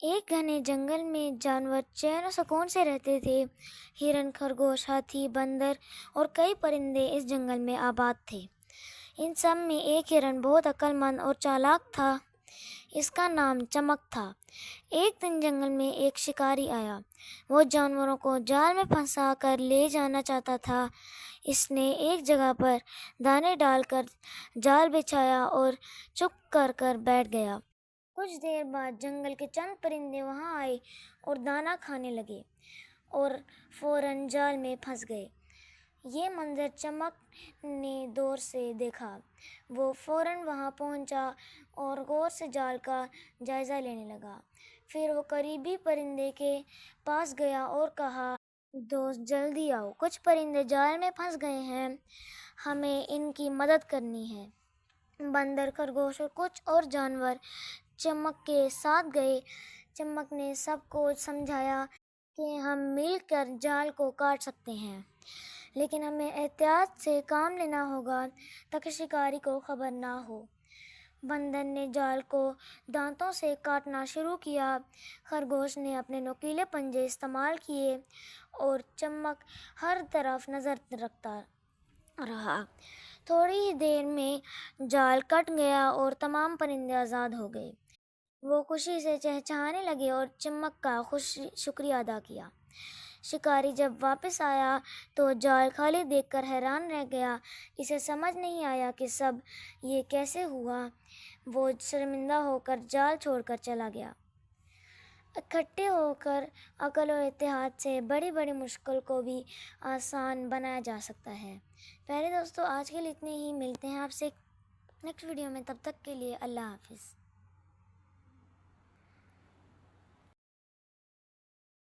ایک گھنے جنگل میں جانور چین و سکون سے رہتے تھے۔ ہرن، خرگوش، ہاتھی، بندر اور کئی پرندے اس جنگل میں آباد تھے۔ ان سب میں ایک ہرن بہت عقل مند اور چالاک تھا۔ اس کا نام چمک تھا۔ ایک دن جنگل میں ایک شکاری آیا۔ وہ جانوروں کو جال میں پھنسا کر لے جانا چاہتا تھا۔ اس نے ایک جگہ پر دانے ڈال کر جال بچھایا اور چپ کر بیٹھ گیا۔ کچھ دیر بعد جنگل کے چند پرندے وہاں آئے اور دانا کھانے لگے اور فوراً جال میں پھنس گئے۔ یہ منظر چمک نے دور سے دیکھا۔ وہ فوراً وہاں پہنچا اور غور سے جال کا جائزہ لینے لگا۔ پھر وہ قریبی پرندے کے پاس گیا اور کہا، دوست جلدی آؤ، کچھ پرندے جال میں پھنس گئے ہیں، ہمیں ان کی مدد کرنی ہے۔ بندر، خرگوش اور کچھ اور جانور چمک کے ساتھ گئے۔ چمک نے سب کو سمجھایا کہ ہم مل کر جال کو کاٹ سکتے ہیں، لیکن ہمیں احتیاط سے کام لینا ہوگا تاکہ شکاری کو خبر نہ ہو۔ بندر نے جال کو دانتوں سے کاٹنا شروع کیا، خرگوش نے اپنے نوکیلے پنجے استعمال کیے اور چمک ہر طرف نظر رکھتا رہا۔ تھوڑی ہی دیر میں جال کٹ گیا اور تمام پرندے آزاد ہو گئے۔ وہ خوشی سے چہچہانے لگے اور چمک کا شکریہ ادا کیا۔ شکاری جب واپس آیا تو جال خالی دیکھ کر حیران رہ گیا۔ اسے سمجھ نہیں آیا کہ سب یہ کیسے ہوا۔ وہ شرمندہ ہو کر جال چھوڑ کر چلا گیا۔ اکٹھے ہو کر عقل اور اتحاد سے بڑی بڑی مشکل کو بھی آسان بنایا جا سکتا ہے۔ پیارے دوستو، آج کے لیے اتنے ہی۔ ملتے ہیں آپ سے نیکسٹ ویڈیو میں، تب تک کے لیے اللہ حافظ۔